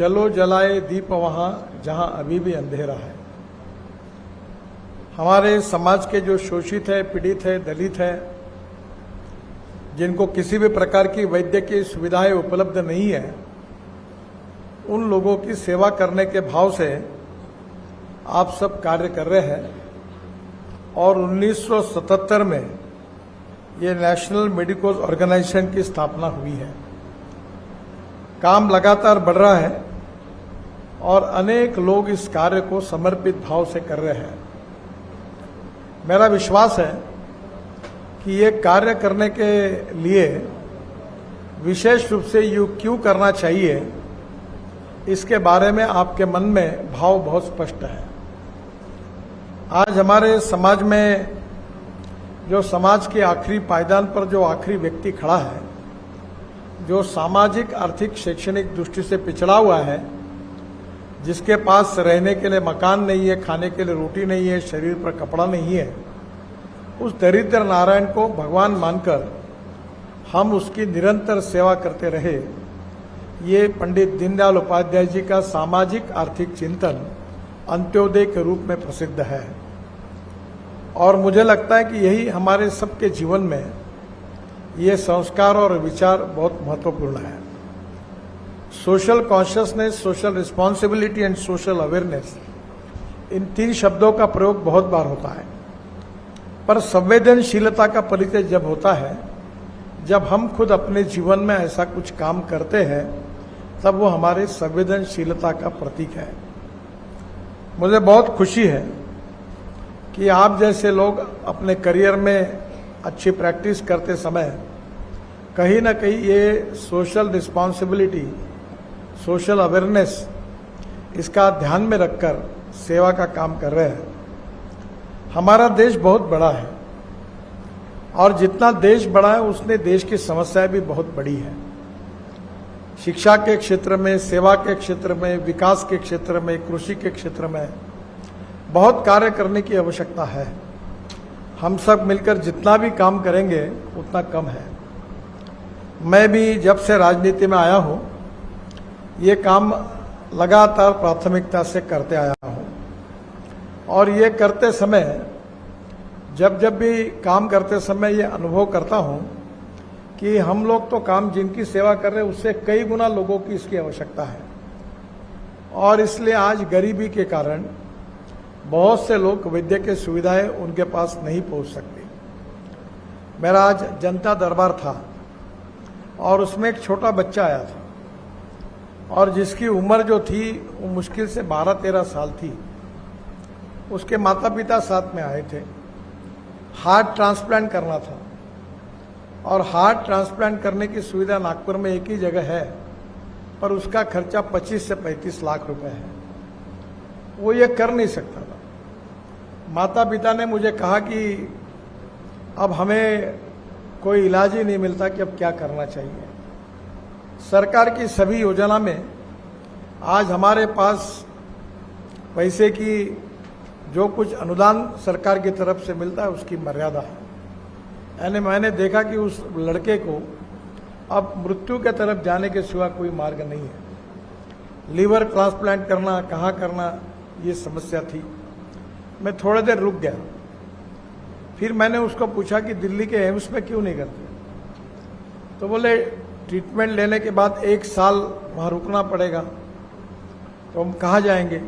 चलो जलाए दीप वहां जहां अभी भी अंधेरा है। हमारे समाज के जो शोषित है, पीड़ित है, दलित है, जिनको किसी भी प्रकार की वैद्यकीय सुविधाएं उपलब्ध नहीं है, उन लोगों की सेवा करने के भाव से आप सब कार्य कर रहे हैं। और 1977 में ये नेशनल मेडिकल ऑर्गेनाइजेशन की स्थापना हुई है। काम लगातार बढ़ रहा है और अनेक लोग इस कार्य को समर्पित भाव से कर रहे हैं। मेरा विश्वास है कि ये कार्य करने के लिए विशेष रूप से क्यों करना चाहिए, इसके बारे में आपके मन में भाव बहुत स्पष्ट है। आज हमारे समाज में जो समाज के आखिरी पायदान पर जो आखिरी व्यक्ति खड़ा है, जो सामाजिक, आर्थिक, शैक्षणिक दृष्टि से पिछड़ा हुआ है, जिसके पास रहने के लिए मकान नहीं है, खाने के लिए रोटी नहीं है, शरीर पर कपड़ा नहीं है, उस दरिद्र नारायण को भगवान मानकर हम उसकी निरंतर सेवा करते रहे। ये पंडित दीनदयाल उपाध्याय जी का सामाजिक आर्थिक चिंतन अंत्योदय के रूप में प्रसिद्ध है। और मुझे लगता है कि यही हमारे सबके जीवन में ये संस्कार और विचार बहुत महत्वपूर्ण है। Social consciousness, social responsibility and social awareness, इन 3 शब्दों का प्रयोग बहुत बार होता है, पर संवेदनशीलता का परिचय जब होता है, जब हम खुद अपने जीवन में ऐसा कुछ काम करते हैं, तब वो हमारे संवेदनशीलता का प्रतीक है। मुझे बहुत खुशी है कि आप जैसे लोग अपने करियर में अच्छी प्रैक्टिस करते समय कहीं ना कहीं ये सोशल रिस्पॉन्सिबिलिटी, सोशल अवेयरनेस, इसका ध्यान में रखकर सेवा का काम कर रहे हैं। हमारा देश बहुत बड़ा है और जितना देश बड़ा है उसने देश की समस्याएं भी बहुत बड़ी है। शिक्षा के क्षेत्र में, सेवा के क्षेत्र में, विकास के क्षेत्र में, कृषि के क्षेत्र में बहुत कार्य करने की आवश्यकता है। हम सब मिलकर जितना भी काम करेंगे उतना कम है। मैं भी जब से राजनीति में आया हूं, ये काम लगातार प्राथमिकता से करते आया हूं। और ये करते समय, जब भी काम करते समय ये अनुभव करता हूं कि हम लोग तो काम जिनकी सेवा कर रहे हैं उससे कई गुना लोगों की इसकी आवश्यकता है। और इसलिए आज गरीबी के कारण बहुत से लोग वैद्यकीय सुविधाएं उनके पास नहीं पहुंच सकती। मेरा आज जनता दरबार था और उसमें एक छोटा बच्चा आया था और जिसकी उम्र जो थी वो मुश्किल से 12-13 साल थी। उसके माता पिता साथ में आए थे। हार्ट ट्रांसप्लांट करना था और हार्ट ट्रांसप्लांट करने की सुविधा नागपुर में एक ही जगह है, पर उसका खर्चा 25 से 35 लाख रुपए है। वो ये कर नहीं सकता था। माता पिता ने मुझे कहा कि अब हमें कोई इलाज ही नहीं मिलता कि अब क्या करना चाहिए। सरकार की सभी योजना में आज हमारे पास पैसे की जो कुछ अनुदान सरकार की तरफ से मिलता है उसकी मर्यादा है। यानी मैंने देखा कि उस लड़के को अब मृत्यु के तरफ जाने के सिवा कोई मार्ग नहीं है। लीवर ट्रांसप्लांट करना, कहाँ करना, ये समस्या थी। मैं थोड़ी देर रुक गया। फिर मैंने उसको पूछा कि दिल्ली के एम्स में क्यों नहीं करते? तो बोले ट्रीटमेंट लेने के बाद 1 साल वहाँ रुकना पड़ेगा, तो हम कहाँ जाएंगे?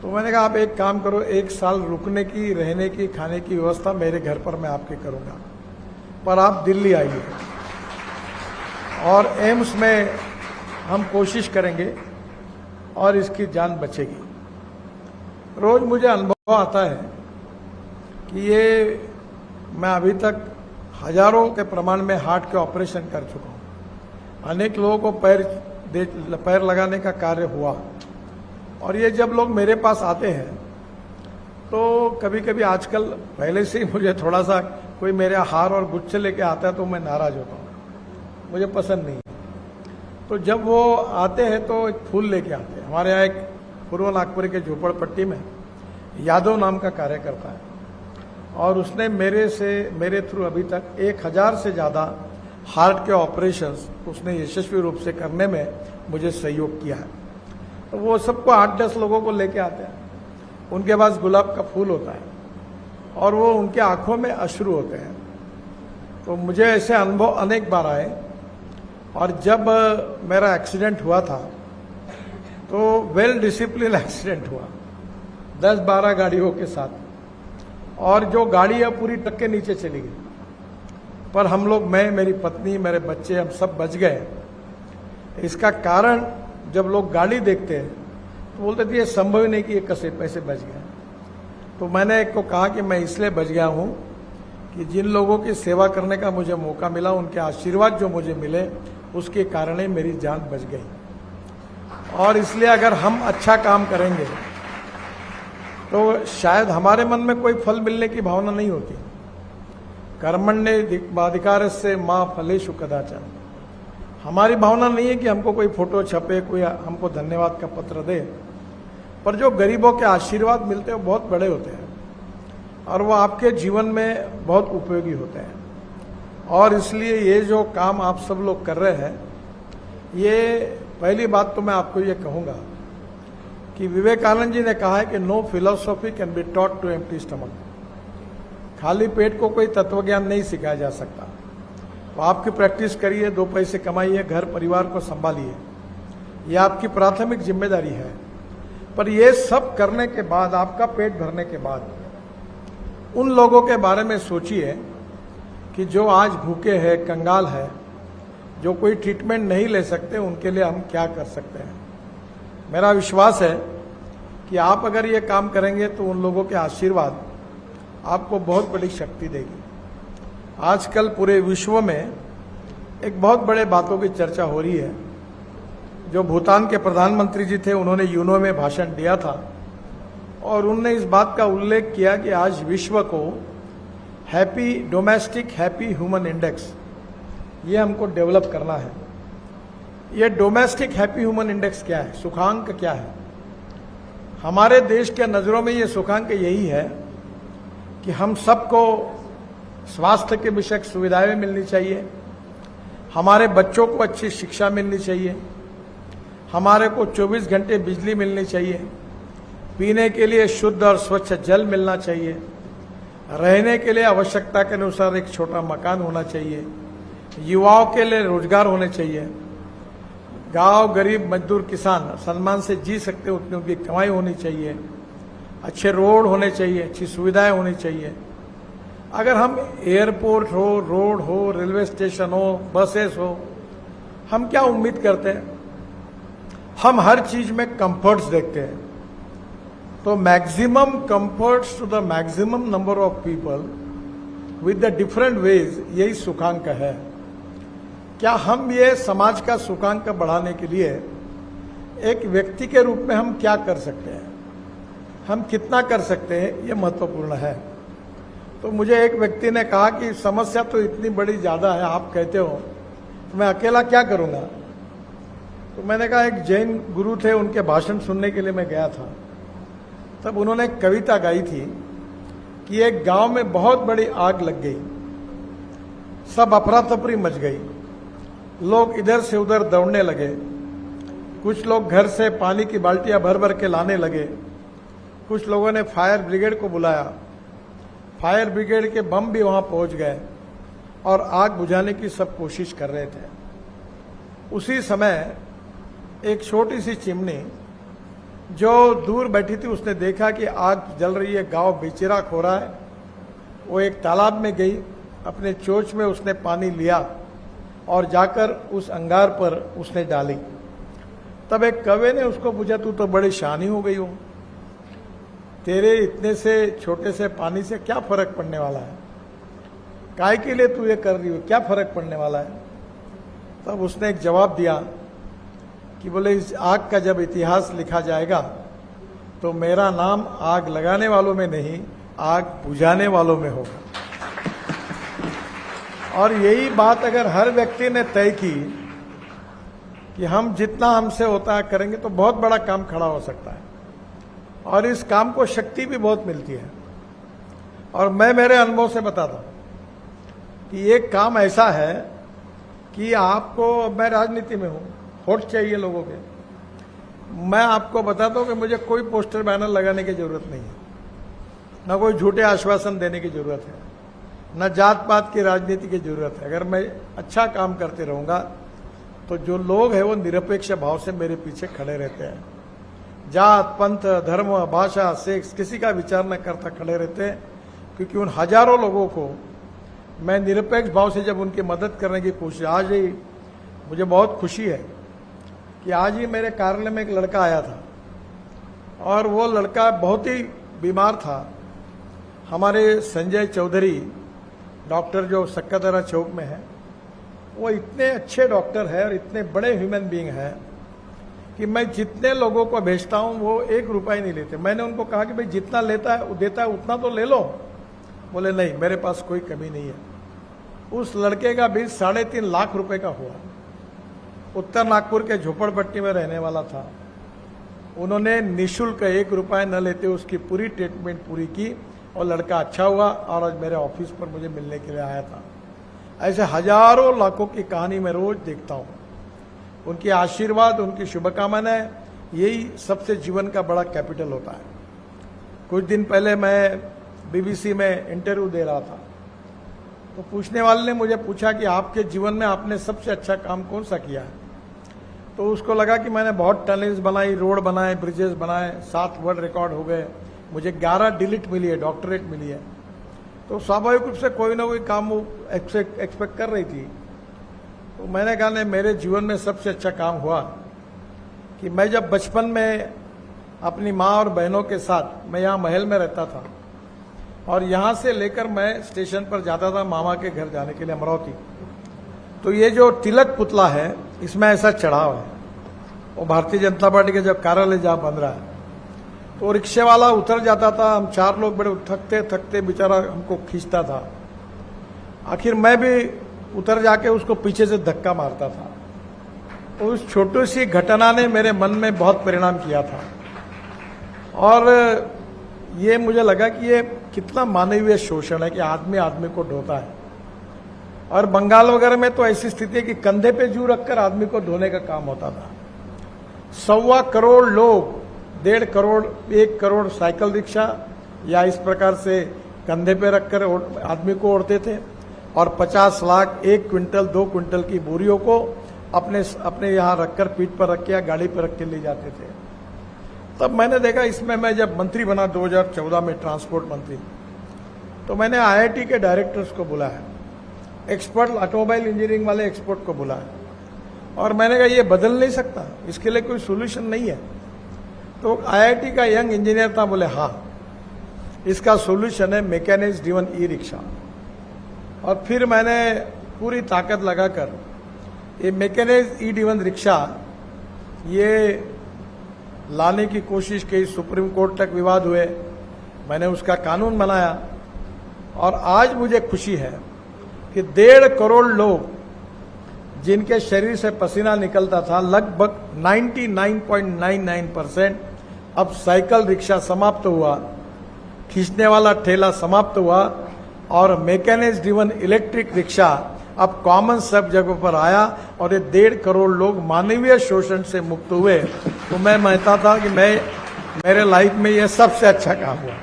तो मैंने कहा आप एक काम करो, 1 साल रुकने की, रहने की, खाने की व्यवस्था मेरे घर पर मैं आपके करूँगा, पर आप दिल्ली आइए और एम्स में हम कोशिश करेंगे और इसकी जान बचेगी। रोज मुझे अनुभव आता है कि ये मैं अभी तक हजारों के प्रमाण में हार्ट के ऑपरेशन कर चुका हूँ। अनेक लोगों को पैर लगाने का कार्य हुआ। और ये जब लोग मेरे पास आते हैं तो कभी कभी, आजकल पहले से ही मुझे थोड़ा सा कोई मेरे हार और गुच्छे लेके आता है तो मैं नाराज होता हूँ, मुझे पसंद नहीं है। तो जब वो आते हैं तो एक फूल लेके आते हैं। हमारे यहाँ एक पूर्व नागपुर के झोपड़पट्टी में यादव नाम का कार्यकर्ता है और उसने मेरे थ्रू अभी तक 1000 से ज़्यादा हार्ट के ऑपरेशंस उसने यशस्वी रूप से करने में मुझे सहयोग किया है। तो वो सबको 8-10 लोगों को लेके आते हैं, उनके पास गुलाब का फूल होता है और वो उनके आंखों में अश्रु होते हैं। तो मुझे ऐसे अनुभव अनेक बार आए। और जब मेरा एक्सीडेंट हुआ था तो वेल डिसिप्लिन एक्सीडेंट हुआ 10-12 गाड़ियों के साथ, और जो गाड़ी है पूरी ट्रक के नीचे चली गई, पर हम लोग, मैं, मेरी पत्नी, मेरे बच्चे, हम सब बच गए। इसका कारण जब लोग गाड़ी देखते हैं तो बोलते थे ये संभव ही नहीं कि ये कैसे पैसे बच गए। तो मैंने एक को कहा कि मैं इसलिए बच गया हूं कि जिन लोगों की सेवा करने का मुझे मौका मिला, उनके आशीर्वाद जो मुझे मिले, उसके कारण ही मेरी जान बच गई। और इसलिए अगर हम अच्छा काम करेंगे तो शायद हमारे मन में कोई फल मिलने की भावना नहीं होती। कर्मण्येवाधिकारस्य मा फलेषु कदाचन। हमारी भावना नहीं है कि हमको कोई फोटो छपे, कोई हमको धन्यवाद का पत्र दे, पर जो गरीबों के आशीर्वाद मिलते हैं वो बहुत बड़े होते हैं और वो आपके जीवन में बहुत उपयोगी होते हैं। और इसलिए ये जो काम आप सब लोग कर रहे हैं, ये पहली बात तो मैं आपको ये कहूँगा कि विवेकानंद जी ने कहा है कि no philosophy can be taught to empty stomach. खाली पेट को कोई तत्वज्ञान नहीं सिखाया जा सकता। तो आपकी प्रैक्टिस करिए, 2 पैसे कमाइए, घर परिवार को संभालिए, यह आपकी प्राथमिक जिम्मेदारी है। पर यह सब करने के बाद, आपका पेट भरने के बाद, उन लोगों के बारे में सोचिए कि जो आज भूखे हैं, कंगाल है, जो कोई ट्रीटमेंट नहीं ले सकते, उनके लिए हम क्या कर सकते हैं। मेरा विश्वास है कि आप अगर ये काम करेंगे तो उन लोगों के आशीर्वाद आपको बहुत बड़ी शक्ति देगी। आजकल पूरे विश्व में एक बहुत बड़े बातों की चर्चा हो रही है। जो भूटान के प्रधानमंत्री जी थे, उन्होंने यूनो में भाषण दिया था और उन्होंने इस बात का उल्लेख किया कि आज विश्व को happy domestic happy human index, ये हमको डेवलप करना है। ये डोमेस्टिक हैप्पी ह्यूमन इंडेक्स क्या है, सुखांक क्या है? हमारे देश के नज़रों में ये सुखांक यही है कि हम सबको स्वास्थ्य के विषयक सुविधाएं मिलनी चाहिए, हमारे बच्चों को अच्छी शिक्षा मिलनी चाहिए, हमारे को 24 घंटे बिजली मिलनी चाहिए, पीने के लिए शुद्ध और स्वच्छ जल मिलना चाहिए, रहने के लिए आवश्यकता के अनुसार एक छोटा मकान होना चाहिए, युवाओं के लिए रोजगार होने चाहिए, गांव गरीब मजदूर किसान सम्मान से जी सकते उतनी उनकी कमाई होनी चाहिए, अच्छे रोड होने चाहिए, अच्छी सुविधाएं होनी चाहिए। अगर हम एयरपोर्ट हो, रोड हो, रेलवे स्टेशन हो, बसेस हो, हम क्या उम्मीद करते हैं? हम हर चीज में कंफर्ट्स देखते हैं। तो maximum comforts to the maximum number of people with the different ways, यही सुखांक है। क्या हम ये समाज का सुखांक बढ़ाने के लिए एक व्यक्ति के रूप में हम क्या कर सकते हैं, हम कितना कर सकते हैं, ये महत्वपूर्ण है। तो मुझे एक व्यक्ति ने कहा कि समस्या तो इतनी बड़ी ज्यादा है, आप कहते हो, तो मैं अकेला क्या करूंगा? तो मैंने कहा, एक जैन गुरु थे, उनके भाषण सुनने के लिए मैं गया था। तब उन्होंने एक कविता गाई थी कि एक गांव में बहुत बड़ी आग लग गई, सब अफरा तफरी मच गई, लोग इधर से उधर दौड़ने लगे, कुछ लोग घर से पानी की बाल्टियां भर भर के लाने लगे, कुछ लोगों ने फायर ब्रिगेड को बुलाया, फायर ब्रिगेड के बम भी वहां पहुंच गए और आग बुझाने की सब कोशिश कर रहे थे। उसी समय एक छोटी सी चिमनी जो दूर बैठी थी, उसने देखा कि आग जल रही है, गांव बेचिराख हो रहा है। वो एक तालाब में गई, अपने चोंच में उसने पानी लिया और जाकर उस अंगार पर उसने डाली। तब एक कौवे ने उसको पूछा, तू तो बड़ी शानी हो गई हो, तेरे इतने से छोटे से पानी से क्या फर्क पड़ने वाला है, काय के लिए तू ये कर रही हो, क्या फर्क पड़ने वाला है? तब उसने एक जवाब दिया कि बोले, इस आग का जब इतिहास लिखा जाएगा तो मेरा नाम आग लगाने वालों में नहीं, आग बुझाने वालों में होगा। और यही बात अगर हर व्यक्ति ने तय की कि हम जितना हमसे होता है करेंगे तो बहुत बड़ा काम खड़ा हो सकता है और इस काम को शक्ति भी बहुत मिलती है। और मैं मेरे अनुभव से बताता हूं कि ये काम ऐसा है कि आपको, मैं राजनीति में हूं, वोट चाहिए लोगों के। मैं आपको बताता हूं कि मुझे कोई पोस्टर बैनर लगाने की जरूरत नहीं है, ना कोई झूठे आश्वासन देने की जरूरत है, न जात पात की राजनीति की जरूरत है। अगर मैं अच्छा काम करते रहूंगा तो जो लोग हैं वो निरपेक्ष भाव से मेरे पीछे खड़े रहते हैं। जात, पंथ, धर्म, भाषा, सेक्स किसी का विचार न करता खड़े रहते हैं, क्योंकि उन हजारों लोगों को मैं निरपेक्ष भाव से जब उनकी मदद करने की कोशिश, आज ही मुझे बहुत खुशी है कि आज ही मेरे कार्यालय में एक लड़का आया था और वो लड़का बहुत ही बीमार था। हमारे संजय चौधरी डॉक्टर जो सक्कादरा चौक में है, वो इतने अच्छे डॉक्टर है और इतने बड़े ह्यूमन बीइंग हैं कि मैं जितने लोगों को भेजता हूं वो 1 रुपया नहीं लेते। मैंने उनको कहा कि भाई जितना देता है उतना तो ले लो। बोले नहीं, मेरे पास कोई कमी नहीं है। उस लड़के का बिल 3.5 लाख रुपए का हुआ। उत्तर नागपुर के झोपड़पट्टी में रहने वाला था। उन्होंने निःशुल्क 1 रुपया न लेते उसकी पूरी ट्रीटमेंट पूरी की और लड़का अच्छा हुआ और आज मेरे ऑफिस पर मुझे मिलने के लिए आया था। ऐसे हजारों लाखों की कहानी मैं रोज देखता हूं। उनके आशीर्वाद, उनकी शुभकामनाएं, यही सबसे जीवन का बड़ा कैपिटल होता है। कुछ दिन पहले मैं बीबीसी में इंटरव्यू दे रहा था, तो पूछने वाले ने मुझे पूछा कि आपके जीवन में आपने सबसे अच्छा काम कौन सा किया है। तो उसको लगा कि मैंने बहुत टनल्स बनाई, रोड बनाए, ब्रिजेस बनाए, 7 वर्ल्ड रिकॉर्ड हो गए, मुझे 11 डिलीट मिली है, डॉक्टरेट मिली है। तो स्वाभाविक रूप से कोई ना कोई काम वो एक्सपेक्ट कर रही थी। तो मैंने कहा नहीं, मेरे जीवन में सबसे अच्छा काम हुआ कि मैं जब बचपन में अपनी माँ और बहनों के साथ, मैं यहाँ महल में रहता था और यहाँ से लेकर मैं स्टेशन पर जाता था मामा के घर जाने के लिए अमरावती। तो ये जो तिलक पुतला है इसमें ऐसा चढ़ाव है, वो भारतीय जनता पार्टी के जब कार्यालय जहाँ बन रहा है, तो रिक्शे वाला उतर जाता था, हम 4 लोग बड़े थकते थकते बेचारा हमको खींचता था। आखिर मैं भी उतर जाके उसको पीछे से धक्का मारता था। तो उस छोटी सी घटना ने मेरे मन में बहुत परिणाम किया था और ये मुझे लगा कि ये कितना मानवीय शोषण है कि आदमी आदमी को ढोता है। और बंगाल वगैरह में तो ऐसी स्थिति है कि कंधे पे जू रखकर आदमी को ढोने का काम होता था। 1.25 करोड़ लोग, 1.5 करोड़, 1 करोड़ साइकिल रिक्शा या इस प्रकार से कंधे पे रखकर आदमी को ओढ़ते थे और 50 लाख 1 क्विंटल 2 क्विंटल की बोरियों को अपने यहाँ रखकर पीठ पर रख के या गाड़ी पर रख के ले जाते थे। तब मैंने देखा, इसमें मैं जब मंत्री बना 2014 में ट्रांसपोर्ट मंत्री, तो मैंने IIT के डायरेक्टर्स को बुलाया, एक्सपर्ट ऑटोमोबाइल इंजीनियरिंग वाले एक्सपर्ट को बुलाया और मैंने कहा ये बदल नहीं सकता, इसके लिए कोई सोल्यूशन नहीं है। तो IIT का यंग इंजीनियर था, बोले हाँ, इसका सोल्यूशन है मैकेनिक्स ड्रिवन ई रिक्शा। और फिर मैंने पूरी ताकत लगाकर ये मैकेनिक्स ई ड्रिवन रिक्शा ये लाने की कोशिश की। सुप्रीम कोर्ट तक विवाद हुए, मैंने उसका कानून बनाया और आज मुझे खुशी है कि 1.5 करोड़ लोग जिनके शरीर से पसीना निकलता था, लगभग 99.99% अब साइकिल रिक्शा समाप्त हुआ, खींचने वाला ठेला समाप्त हुआ और मैकेनिक्स ड्रिवन इलेक्ट्रिक रिक्शा अब कॉमन सब जगहों पर आया और ये 1.5 करोड़ लोग मानवीय शोषण से मुक्त हुए। तो मैं मानता था कि मेरे लाइफ में ये सबसे अच्छा काम हुआ।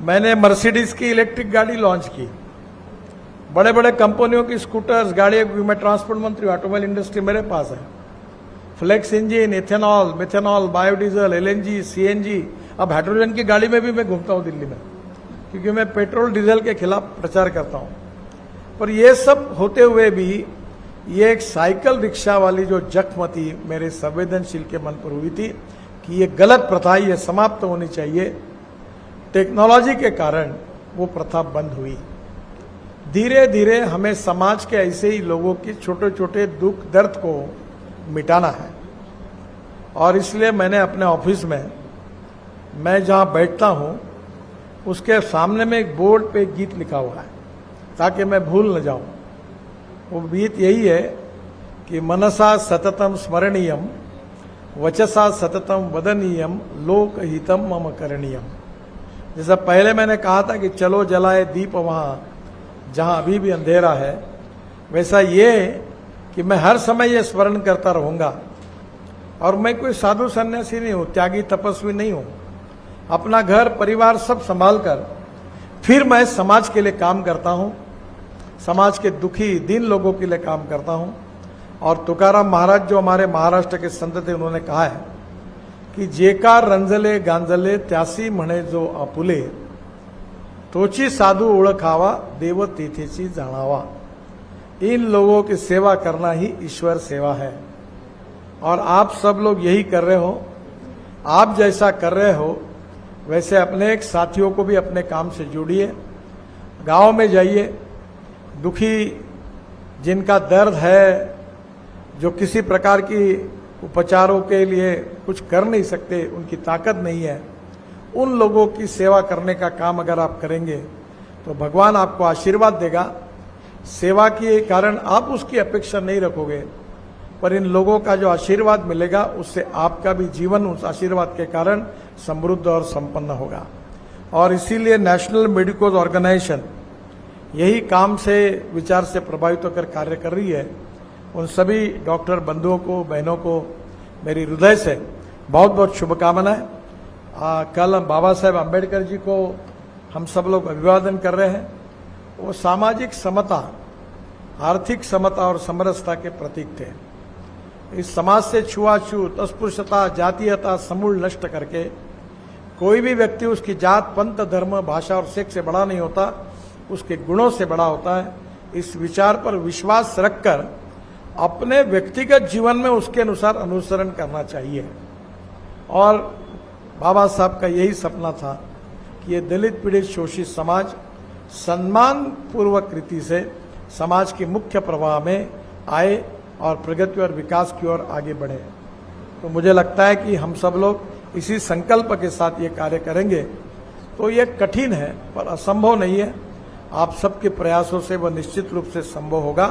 मैंने मर्सिडीज की इलेक्ट्रिक गाड़ी लॉन्च की, बड़े बड़े कंपनियों की स्कूटर्स, गाड़ी, मैं ट्रांसपोर्ट मंत्री, ऑटोमोबाइल इंडस्ट्री मेरे पास है। Flex engine, ethanol, methanol, biodiesel, LNG, CNG, अब हाइड्रोजन की गाड़ी में भी मैं घूमता हूं दिल्ली में, क्योंकि मैं पेट्रोल डीजल के खिलाफ प्रचार करता हूं। पर ये सब होते हुए भी ये एक साइकिल रिक्शा वाली जो जख्म थी मेरे संवेदनशील के मन पर हुई थी कि ये गलत प्रथा, ये समाप्त होनी चाहिए। टेक्नोलॉजी के कारण वो प्रथा बंद हुई। धीरे धीरे हमें समाज के ऐसे ही लोगों की छोटे छोटे दुख दर्द को मिटाना है और इसलिए मैंने अपने ऑफिस में, मैं जहाँ बैठता हूँ उसके सामने में एक बोर्ड पे एक गीत लिखा हुआ है ताकि मैं भूल न जाऊं। वो गीत यही है कि मनसा सततम स्मरणीयम, वचसा सततम वदनीयम, लोक हितम मम करणीयम। जैसा पहले मैंने कहा था कि चलो जलाए दीप वहां जहां अभी भी अंधेरा है, वैसा ये कि मैं हर समय ये स्मरण करता रहूंगा, और मैं कोई साधु सन्यासी नहीं हूं, त्यागी तपस्वी नहीं हूं। अपना घर परिवार सब संभाल कर फिर मैं समाज के लिए काम करता हूं, समाज के दुखी दीन लोगों के लिए काम करता हूं। और तुकाराम महाराज जो हमारे महाराष्ट्र के संत थे, उन्होंने कहा है कि जेकार रंजले गांजले त्यासी म्हणे जो आपुले, तोची साधु ओळखावा देव तिथेची जाणावा। इन लोगों की सेवा करना ही ईश्वर सेवा है, और आप सब लोग यही कर रहे हो। आप जैसा कर रहे हो वैसे अपने एक साथियों को भी अपने काम से जोड़िए, गांव में जाइए, दुखी जिनका दर्द है, जो किसी प्रकार की उपचारों के लिए कुछ कर नहीं सकते, उनकी ताकत नहीं है, उन लोगों की सेवा करने का काम अगर आप करेंगे तो भगवान आपको आशीर्वाद देगा। सेवा के कारण आप उसकी अपेक्षा नहीं रखोगे, पर इन लोगों का जो आशीर्वाद मिलेगा उससे आपका भी जीवन उस आशीर्वाद के कारण समृद्ध और संपन्न होगा। और इसीलिए नेशनल मेडिकल ऑर्गेनाइजेशन यही काम से विचार से प्रभावित होकर कार्य कर रही है। उन सभी डॉक्टर बंधुओं को, बहनों को मेरी हृदय से बहुत बहुत शुभकामनाएं। कल बाबा साहेब अम्बेडकर जी को हम सब लोग अभिवादन कर रहे हैं। वो सामाजिक समता, आर्थिक समता और समरसता के प्रतीक थे। इस समाज से छुआछूत, अस्पृश्यता, जातीयता समूल नष्ट करके कोई भी व्यक्ति उसकी जात, पंथ, धर्म, भाषा और सेक्स से बड़ा नहीं होता, उसके गुणों से बड़ा होता है। इस विचार पर विश्वास रखकर अपने व्यक्तिगत जीवन में उसके अनुसार अनुसरण करना चाहिए। और बाबा साहब का यही सपना था कि ये दलित पीड़ित शोषित समाज सम्मान पूर्वक रीति से समाज के मुख्य प्रवाह में आए और प्रगति और विकास की ओर आगे बढ़े। तो मुझे लगता है कि हम सब लोग इसी संकल्प के साथ ये कार्य करेंगे तो ये कठिन है पर असंभव नहीं है। आप सबके प्रयासों से वह निश्चित रूप से संभव होगा।